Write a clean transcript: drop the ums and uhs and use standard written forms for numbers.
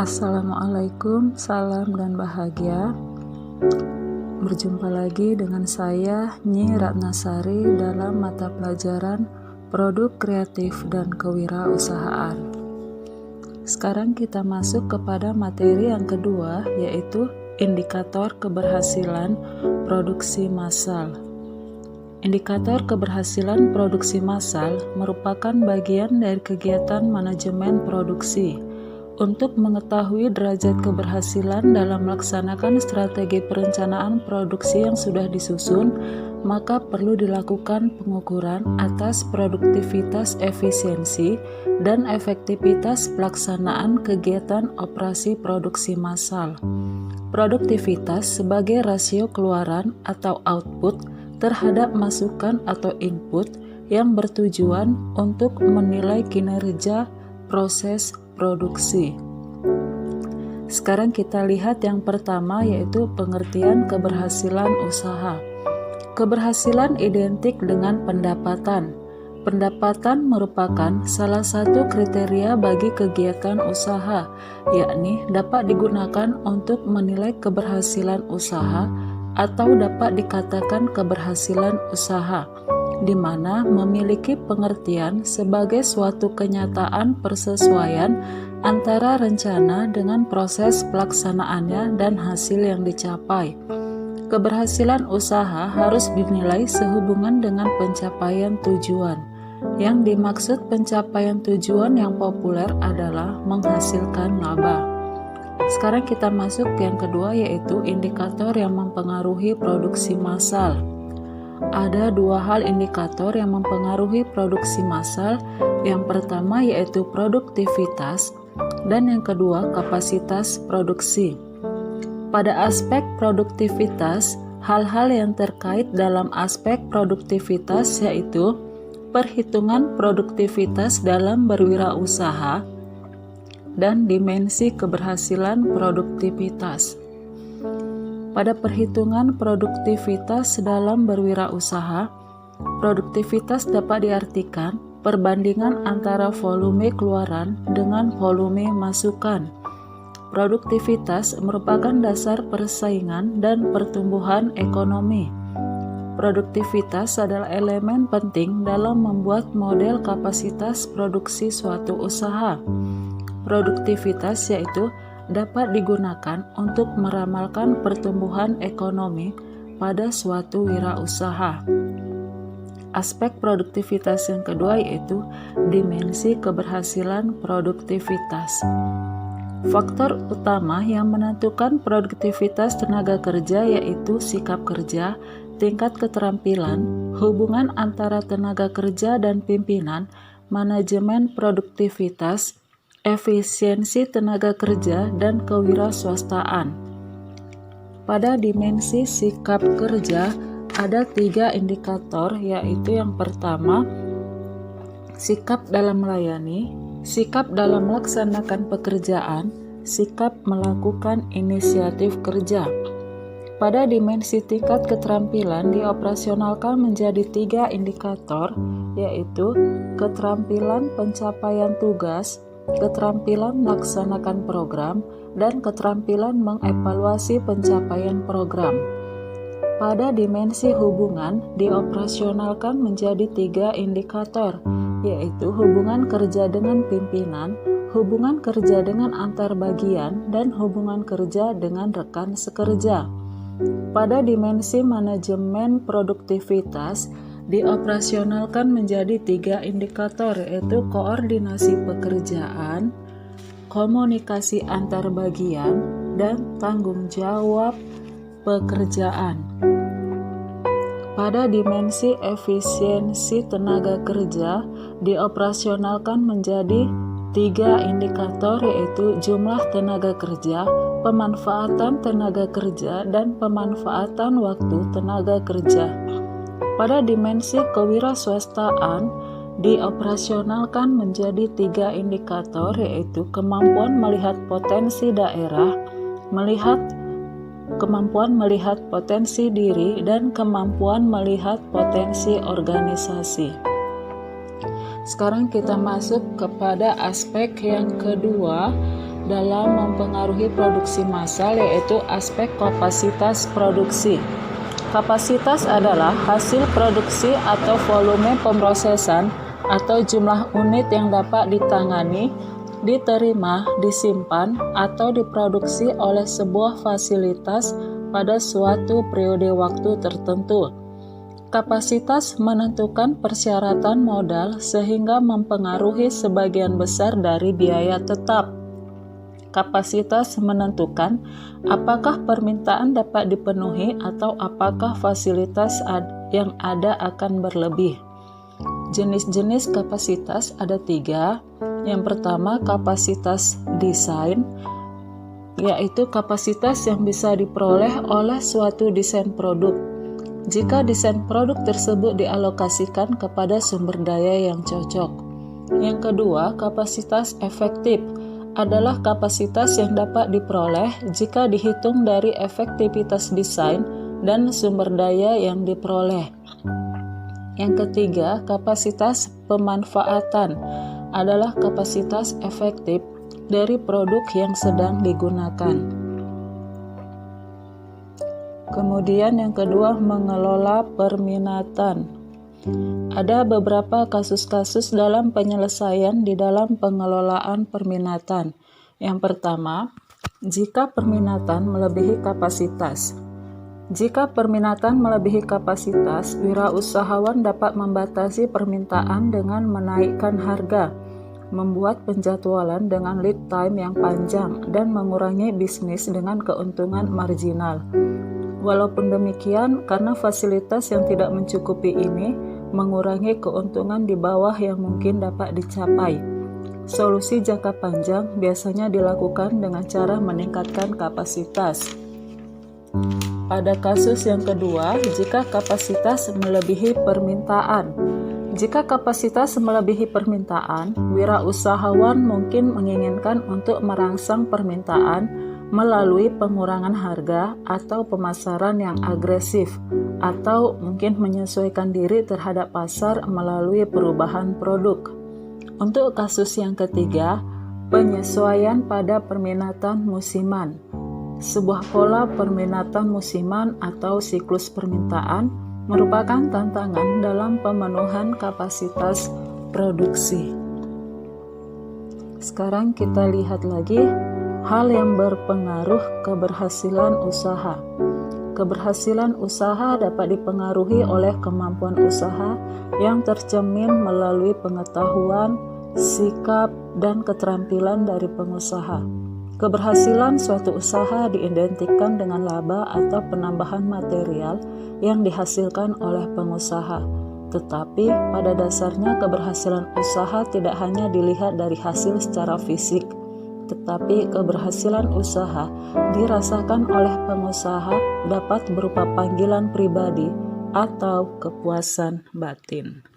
Assalamualaikum, salam dan bahagia. Berjumpa lagi dengan saya, Nyi Ratnasari, dalam mata pelajaran Produk Kreatif dan Kewirausahaan. Sekarang kita masuk kepada materi yang kedua, yaitu indikator keberhasilan produksi massal. Indikator keberhasilan produksi massal merupakan bagian dari kegiatan manajemen produksi. Untuk mengetahui derajat keberhasilan dalam melaksanakan strategi perencanaan produksi yang sudah disusun, maka perlu dilakukan pengukuran atas produktivitas, efisiensi, dan efektivitas pelaksanaan kegiatan operasi produksi massal. Produktivitas sebagai rasio keluaran atau output terhadap masukan atau input yang bertujuan untuk menilai kinerja proses produksi. Sekarang kita lihat yang pertama, yaitu pengertian keberhasilan usaha. Keberhasilan identik dengan pendapatan. Pendapatan merupakan salah satu kriteria bagi kegiatan usaha, yakni dapat digunakan untuk menilai keberhasilan usaha atau dapat dikatakan keberhasilan usaha, di mana memiliki pengertian sebagai suatu kenyataan persesuaian antara rencana dengan proses pelaksanaannya dan hasil yang dicapai. Keberhasilan usaha harus dinilai sehubungan dengan pencapaian tujuan. Yang dimaksud pencapaian tujuan yang populer adalah menghasilkan laba. Sekarang kita masuk ke yang kedua, yaitu indikator yang mempengaruhi produksi massal. Ada dua hal indikator yang mempengaruhi produksi massal. Yang pertama yaitu produktivitas dan yang kedua kapasitas produksi. Pada aspek produktivitas, hal-hal yang terkait dalam aspek produktivitas yaitu perhitungan produktivitas dalam berwirausaha dan dimensi keberhasilan produktivitas. Pada perhitungan produktivitas dalam berwirausaha, produktivitas dapat diartikan perbandingan antara volume keluaran dengan volume masukan. Produktivitas merupakan dasar persaingan dan pertumbuhan ekonomi. Produktivitas adalah elemen penting dalam membuat model kapasitas produksi suatu usaha. Produktivitas yaitu dapat digunakan untuk meramalkan pertumbuhan ekonomi pada suatu wirausaha. Aspek produktivitas yang kedua yaitu dimensi keberhasilan produktivitas. Faktor utama yang menentukan produktivitas tenaga kerja yaitu sikap kerja, tingkat keterampilan, hubungan antara tenaga kerja dan pimpinan, manajemen produktivitas, efisiensi tenaga kerja, dan kewirausahaan. Pada dimensi sikap kerja ada 3 indikator, yaitu yang pertama sikap dalam melayani, sikap dalam melaksanakan pekerjaan, sikap melakukan inisiatif kerja. Pada dimensi tingkat keterampilan dioperasionalkan menjadi 3 indikator, yaitu keterampilan pencapaian tugas, keterampilan melaksanakan program, dan keterampilan mengevaluasi pencapaian program. Pada dimensi hubungan dioperasionalkan menjadi 3 indikator, yaitu hubungan kerja dengan pimpinan, hubungan kerja dengan antar bagian, dan hubungan kerja dengan rekan sekerja. Pada dimensi manajemen produktivitas dioperasionalkan menjadi 3 indikator, yaitu koordinasi pekerjaan, komunikasi antar bagian, dan tanggung jawab pekerjaan. Pada dimensi efisiensi tenaga kerja dioperasionalkan menjadi 3 indikator, yaitu jumlah tenaga kerja, pemanfaatan tenaga kerja, dan pemanfaatan waktu tenaga kerja. Pada dimensi kewirausahaan dioperasionalkan menjadi 3 indikator, yaitu kemampuan melihat potensi daerah, kemampuan melihat potensi diri, dan kemampuan melihat potensi organisasi. Sekarang kita masuk kepada aspek yang kedua, dalam mempengaruhi produksi massal, yaitu aspek kapasitas produksi. Kapasitas adalah hasil produksi atau volume pemrosesan atau jumlah unit yang dapat ditangani, diterima, disimpan, atau diproduksi oleh sebuah fasilitas pada suatu periode waktu tertentu. Kapasitas menentukan persyaratan modal sehingga mempengaruhi sebagian besar dari biaya tetap. Kapasitas menentukan apakah permintaan dapat dipenuhi atau apakah fasilitas yang ada akan berlebih. Jenis-jenis kapasitas ada 3. Yang pertama, kapasitas desain, yaitu kapasitas yang bisa diperoleh oleh suatu desain produk jika desain produk tersebut dialokasikan kepada sumber daya yang cocok. Yang kedua, kapasitas efektif adalah kapasitas yang dapat diperoleh jika dihitung dari efektivitas desain dan sumber daya yang diperoleh. Yang ketiga, kapasitas pemanfaatan adalah kapasitas efektif dari produk yang sedang digunakan. Kemudian yang kedua, mengelola permintaan. Ada beberapa kasus-kasus dalam penyelesaian di dalam pengelolaan permintaan. Yang pertama, jika permintaan melebihi kapasitas. Jika permintaan melebihi kapasitas, wirausahawan dapat membatasi permintaan dengan menaikkan harga, membuat penjadwalan dengan lead time yang panjang, dan mengurangi bisnis dengan keuntungan marginal. Walaupun demikian, karena fasilitas yang tidak mencukupi ini mengurangi keuntungan di bawah yang mungkin dapat dicapai. Solusi jangka panjang biasanya dilakukan dengan cara meningkatkan kapasitas. Pada kasus yang kedua, jika kapasitas melebihi permintaan. Jika kapasitas melebihi permintaan, wirausahawan mungkin menginginkan untuk merangsang permintaan melalui pengurangan harga atau pemasaran yang agresif, atau mungkin menyesuaikan diri terhadap pasar melalui perubahan produk. Untuk kasus yang ketiga, penyesuaian pada permintaan musiman. Sebuah pola permintaan musiman atau siklus permintaan merupakan tantangan dalam pemenuhan kapasitas produksi. Sekarang kita lihat lagi hal yang berpengaruh keberhasilan usaha. Keberhasilan usaha dapat dipengaruhi oleh kemampuan usaha yang tercermin melalui pengetahuan, sikap, dan keterampilan dari pengusaha. Keberhasilan suatu usaha diidentikan dengan laba atau penambahan material yang dihasilkan oleh pengusaha. Tetapi pada dasarnya keberhasilan usaha tidak hanya dilihat dari hasil secara fisik, tetapi keberhasilan usaha dirasakan oleh pengusaha dapat berupa panggilan pribadi atau kepuasan batin.